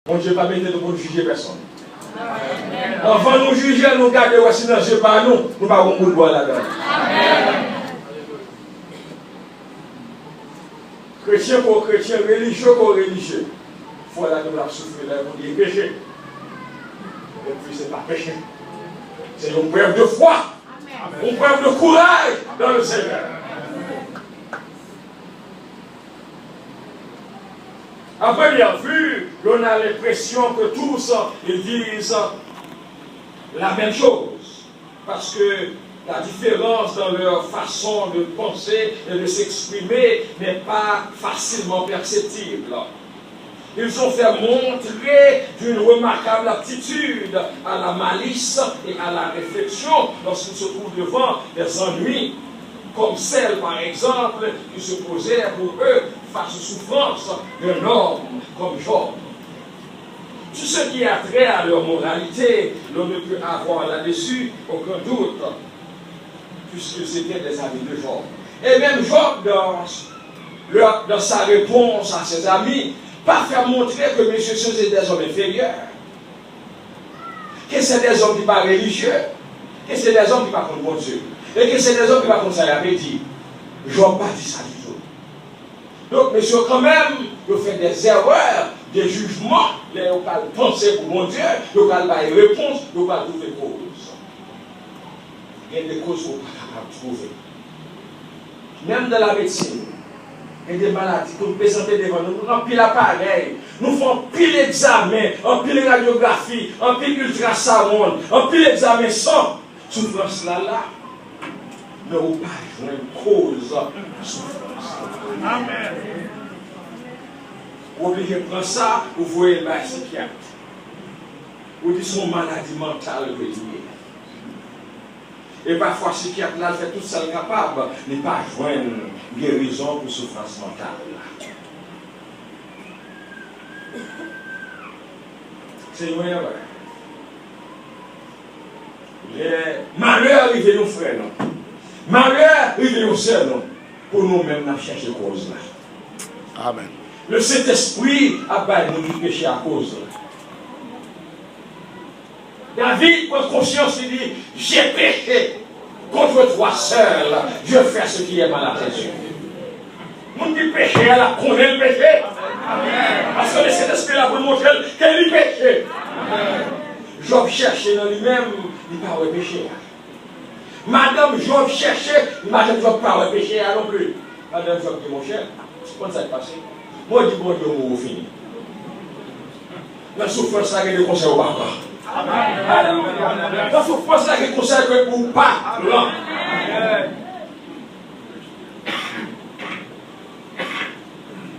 Mon Dieu pas mettre nous pour juger personne. Avant nous juger, nous garder aussi dans ce pas nous ne pas beaucoup de boire là-dedans. Chrétien pour chrétien, religieux pour religieux. Il faut là que nous souffrir là pour dire péché. Et puis ce n'est pas péché. C'est une preuve de foi, une preuve de courage dans le Seigneur. À première vue, on a l'impression que tous ils disent la même chose. Parce que la différence dans leur façon de penser et de s'exprimer n'est pas facilement perceptible. Ils ont fait montrer d'une remarquable aptitude à la malice et à la réflexion lorsqu'ils se trouvent devant des ennuis, comme celle, par exemple, qui se posait pour eux face aux souffrances d'un homme comme Job. Tout ce qui a trait à leur moralité, l'on ne peut avoir là-dessus aucun doute, puisqu'ils étaient des amis de Job. Et même Job, dans sa réponse à ses amis, pas faire montrer que messieurs sont des hommes inférieurs, que c'est des hommes qui ne sont pas religieux, que c'est des hommes qui ne sont pas contre mon Dieu, et que c'est des hommes qui ne sont pas contre ça, il avait dit. Job pas dit ça du tout. Donc, monsieur, quand même, il fait des erreurs, des jugements, il va penser pour mon Dieu, il va avoir une réponse, il va trouver cause. Il y a des causes qu'on n'est pas capable de trouver. Même dans la médecine, il y a des maladies qu'on peut présenter devant nous. Nous avons pile appareil, nous faisons pile examen, en pile radiographie, en pile ultrasound, en pile examen sans souffrance là. Mais on pas une cause de souffrance. Amen. Vous oubliez de prendre ça, vous voyez un psychiatre. Vous dites son maladie mentale que liée. Et parfois, le psychiatre là fait tout ça capable de ne pas joindre une guérison pour souffrance mentale. C'est une erreur. Les malheurs arrivent nos frères, non? Malheur arrive aux sœurs, non? Pour nous-mêmes, nous chercher cause là. Amen. Le Saint-Esprit a baillé nous péché à cause là. David prend conscience et dit, j'ai péché contre toi seul, je fais ce qui est mal à tes yeux. Mon qui péché, elle a condamné le péché. Amen. Parce que le Saint-Esprit a voulu montrer qu'elle y péché. Job cherchait dans lui-même, il n'a pas péché. Madame Job cherchait, Madame Job n'a pas péché non plus. Madame Job dit, mon cher, comment ça s'est passé? Moi, je dis, bon Dieu, on va finir. La souffrance, ça a été conseil au papa. La souffrance, ça a été conseil au papa.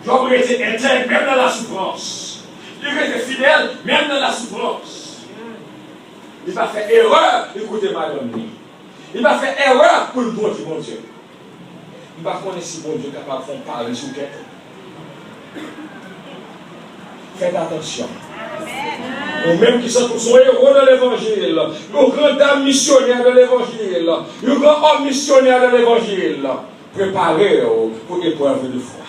Job était intègre, même dans la souffrance. Il était fidèle, même dans la souffrance. Il n'a pas fait erreur, écoutez madame. Il n'a pas fait erreur pour le bon Dieu. Il n'a pas connu si bon Dieu est capable de faire parler sous tête. Faites attention. Ou même qui sont héros de l'évangile, nos grands dames missionnaires de l'évangile, nos grands hommes missionnaires de l'évangile, préparez pour l'épreuve de foi.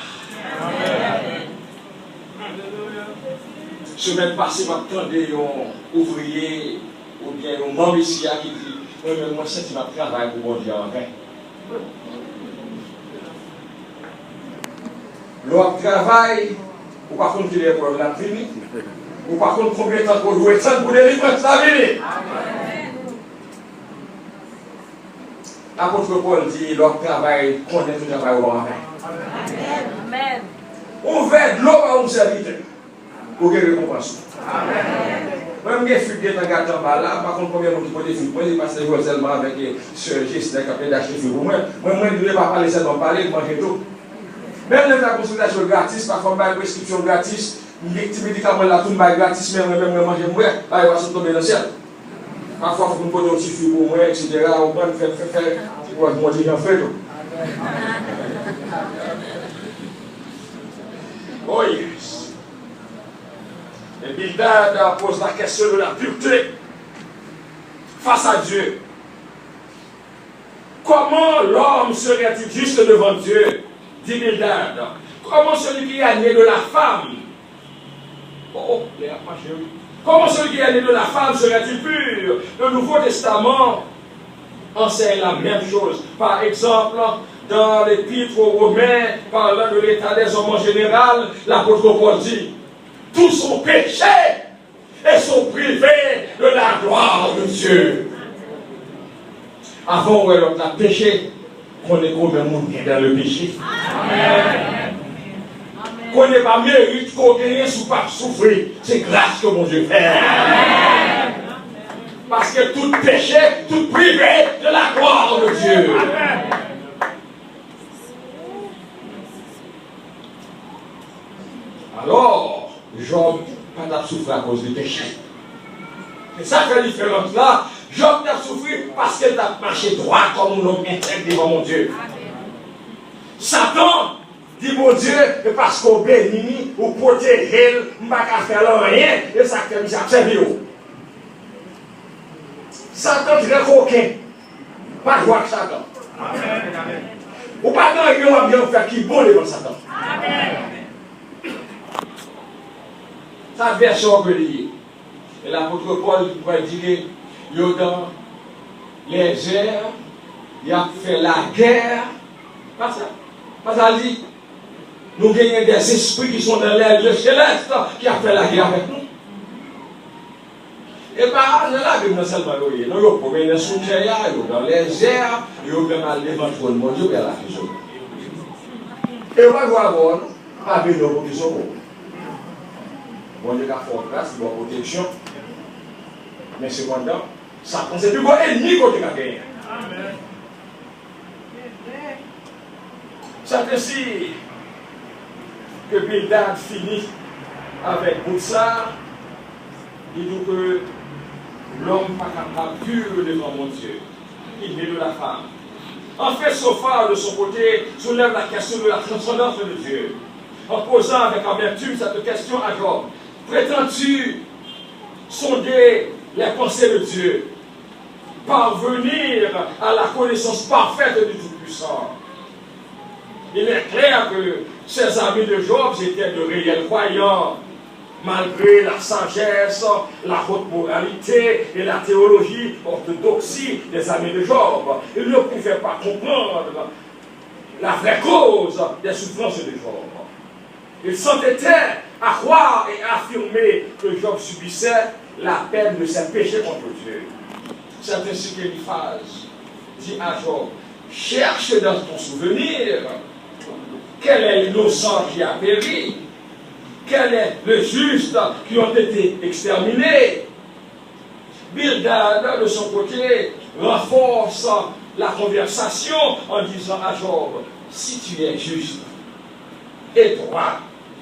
Semaine passée, m'attendais un ouvrier ou bien un membre ici qui dit, oui, mais moi, c'est ma travail pour mon Dieu en vain. Leur travail, ou par contre, il est pour la fini, ou par contre, combien de temps pour jouer ça pour délivrer sa vie. L'apôtre Paul dit, leur travail, connaît tout travail au en vain. Amen. On veut de l'eau à un serviteur pour qu'il récompense. Amen. Même si je suis en bas là, par contre, combien de gens qui peuvent faire parce que je seulement avec ce geste qui a fait d'acheter pour moi. Moi, je ne vais pas parler seulement parler, manger tout. Même la consultation gratis, parfois, une prescription gratis, les petits médicaments là, tout est gratis, même manger moi, là, il va se tomber dans le ciel. Parfois, il faut nous poser un petit fil pour moi, etc. On peut faire, moi, je fait tout. Oh yes. Et Bildad pose la question de la pureté face à Dieu. Comment l'homme serait-il juste devant Dieu? Dit Bildad. Comment celui qui est né de la femme Oh, ma chérie. Comment celui qui est né de la femme serait-il pur? Le Nouveau Testament enseigne la même chose. Par exemple, dans l'Épître aux Romains, parlant de l'état des hommes en général, l'apôtre Paul dit: tous sont péchés et sont privés de la gloire de Dieu. Avant, on a péché, qu'on est comme un monde dans le péché. Amen. Qu'on n'est pas mérite, qu'on gagne sous pas souffrir. C'est grâce que mon Dieu fait. Amen. Parce que tout péché, tout privé de la gloire de Dieu. Amen. Alors, Job n'a pas souffert à cause du péché. C'est ça que la différence là. Job n'a souffert parce qu'il a marché droit comme un homme intègre devant mon Dieu. Satan dit mon Dieu, parce qu'on bénit ou protéger, on ne va pas faire rien, et ça fait bizarre, c'est vieux. Satan très coquin. Pas droit que Satan. Amen. Ou pas dans le monde bien faire qui bon devant Satan. Amen. Sa version peut lire. Et l'apôtre Paul va dire, il y a dans les airs, il a fait la guerre. Pas ça. Pas ça dit. Nous gagnons des esprits qui sont dans l'air céleste qui a fait la guerre avec nous. Et pas dans la Bible, non seulement nous, nous avons promené sous le ciel, dans les airs, nous avons même allé devant tout le monde, nous avons la prison. Et on va voir, pas bien nos qui sont bons. Bon Dieu a fait grâce, il a protection. Mais cependant, ça c'est plus bon ennemi qu'on a gagné. Amen. C'est ainsi que Bildad finit avec Boutsar. Il dit que l'homme n'est pas capable pur devant mon Dieu. Il est de la femme. En fait, Sophar, de son côté, soulève la question de la transcendance de Dieu. En posant avec amertume cette question à Job: prétends-tu sonder les pensées de Dieu, parvenir à la connaissance parfaite du Tout-Puissant? Il est clair que ces amis de Job étaient de réels croyants, malgré la sagesse, la haute moralité et la théologie orthodoxie des amis de Job. Ils ne pouvaient pas comprendre la vraie cause des souffrances de Job. Ils s'entêtaient à croire et à affirmer que Job subissait la peine de ses péchés contre Dieu. C'est ainsi qu'Éliphaz dit à Job: cherche dans ton souvenir quel est l'innocent qui a péri, quel est le juste qui ont été exterminés. Bildad, de son côté, renforce la conversation en disant à Job: si tu es juste et droit,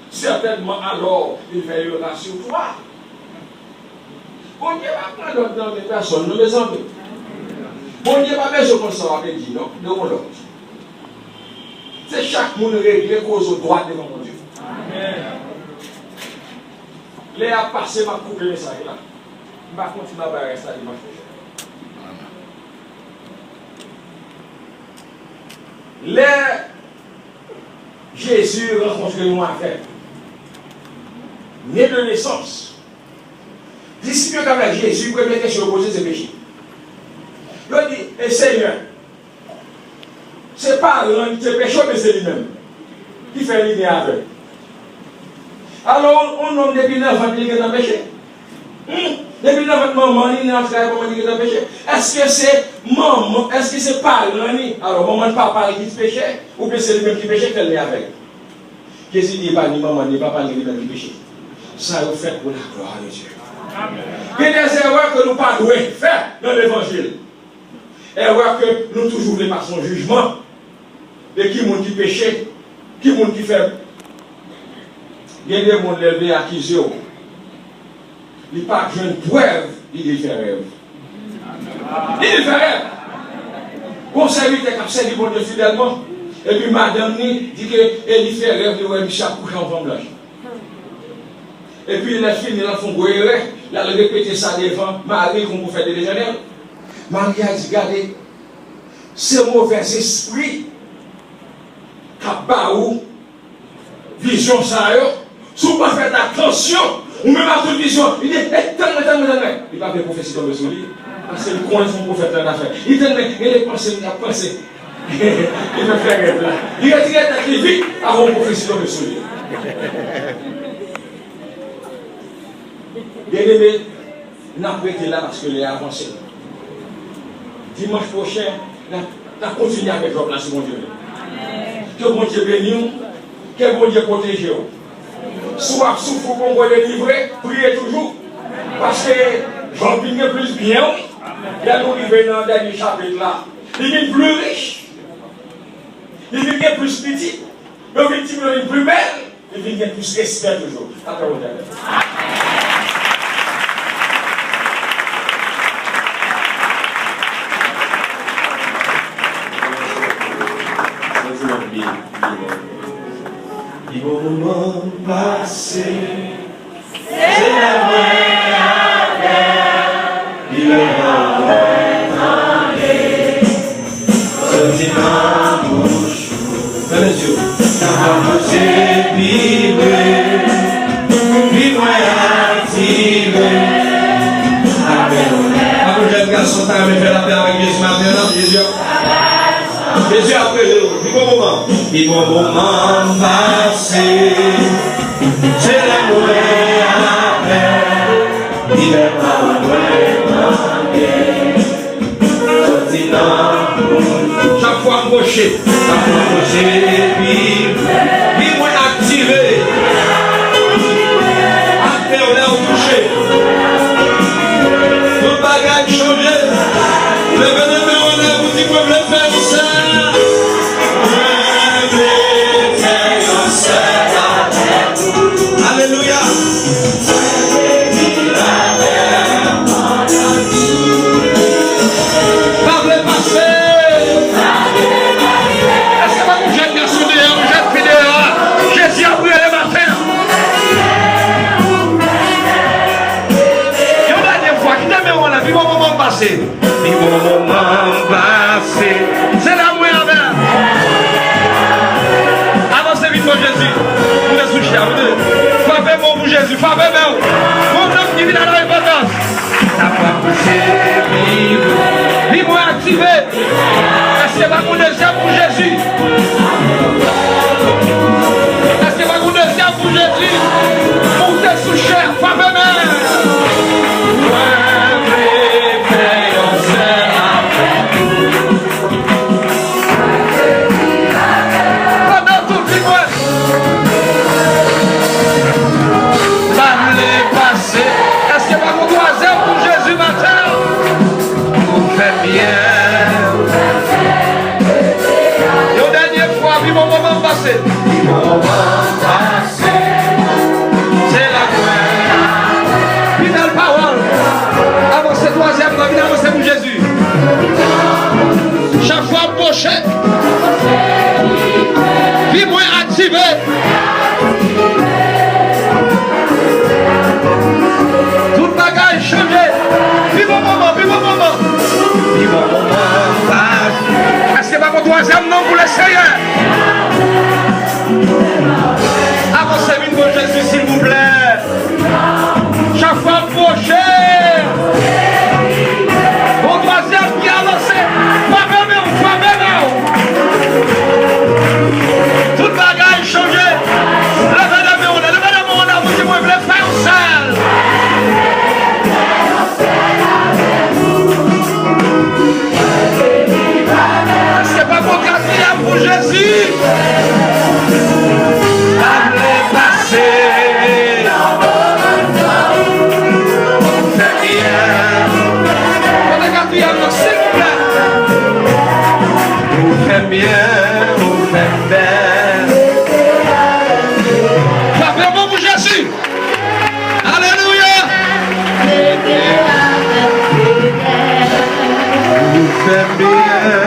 certainement alors il veillera sur toi. Bon Dieu va prendre dans les personnes, nous les enlevons. Bon Dieu va mettre comme ça avec dit, non, de mon autre. C'est chaque monde réglé cause au droit devant mon Dieu. Amen. Les a passé ma coupe de message là. Je vais continuer à rester à dimanche prochain. Les Jésus rencontre nous avec. Né de naissance. Disciple avec Jésus, première question posée, c'est péché. Il dit, Seigneur, c'est pas l'homme qui est péché, mais c'est lui-même qui fait l'idée avec. Alors, on nomme depuis 9 ans qui est dans le péché. Depuis 9 ans, maman, il est en train de dans le péché. Est-ce que c'est maman, est-ce que c'est pas l'homme? Alors, maman, papa qui péché, ou bien c'est lui-même qui péché qu'elle est avec? Qu'est-ce qu'il dit, pas ni maman, ni papa, ni lui-même qui péché? Ça, vous faites pour la gloire de Dieu. Il y a des erreurs que nous ne pas faire dans l'évangile. Erreurs que nous toujours voulons par son jugement. De qui monde qui péché, qui monde qui fait. Il y a des gens qui lèvent accusés. Il n'y a pas de preuve, il fait rêve. Il fait rêve. Bon serviteur qui a servi bon Dieu fidèlement. Et puis madame dit qu'il fait rêve de voir Michel coucher en femme blanche. Et puis les filles, ils font goérer. Là, ils répétent ça devant Marie, qu'on vous fait des déjeuners. Marie a dit, regardez, ce mauvais esprit qui a baou, vision ça, si vous ne faites attention, Ou même à toute vision, il dit, donne-moi. Il va faire prophétie tomber sur lui. Parce que le coin son prophète en affaire. Il dit, mais il est pensé, il a pensé. Il va faire être là. Il a dit, il est vite avant la prophétie tomber sur lui. Bien aimé, n'a pas été là parce que il a avancé. Dimanche prochain, n'a continué avec votre place, mon Dieu. Que bon Dieu bénisse, que bon Dieu protège. Soit souffre qu'on va les livrer, priez toujours. Parce que j'en ai plus bien. Il y a nous arrivé dans le dernier chapitre là. Il est plus riche. Il est plus petit. Le victime est plus belle. Il est plus respect toujours. Après, on Il va moment passé, c'est la vraie il est entré, ce dit ma bouche, dans les yeux, dans ma bouche vibré, vibré activé, après jeune garçon, t'as même fait la paix avec Jésus maintenant, Jésus après le bon moment. Il bon moment passé. C'est l'amour et la paix. Il est pas loin. Chaque fois approché. Chaque fois approché. Puis moi activé. Après on l'a touché. Tout bagage changé. Le bénéfice on a vous dit qu'on veut faire ça. Alléluia. Parlez passé. Est-ce que vous jette bien sous dehors, vous jette puis dehors? Jésus a brûlé le matin. Et on a des fois qui t'aiment on a vu mon moment passé. Puis mon moment passé. C'est l'amour avec. Avancez vite pour Jésus. Vous êtes sous chien. Fabez mon pour Jésus. Fabez mon. Mon homme qui vit dans l'importance. Ça va pousser. Vive activé. Est-ce que va mon deuxième pour Jésus? Est-ce que va mon deuxième pour Jésus? Montez sous chair. Fabez mon. Est-ce que va mon troisième pour Jésus matin? Vous faites bien. Et au dernier fois, puis mon moment passé. Puis mon moment passé. C'est la gloire. Puis dans la parole. Avancez troisième, puis avancez pour Jésus. Chaque fois approché. Puis moi activé. Tout bagage changé. Vive au moment, vive au moment. Vive au moment. Est-ce que pas mon troisième nom pour l'essayer? Avancez vite pour Jésus, s'il vous plaît. Chaque fois approché. Mon troisième qui a avancé. Pas même. Tout bagage changé. Levez la main, vous dites, moi, je voulais faire seul. C'est pas mon quatrième pour Jésus. Parlez passé. Faites bien. Votre quatrième, s'il vous plaît. Vous faites bien, vous faites bien. Parlez bon pour Jésus. Alléluia. Vous faites bien.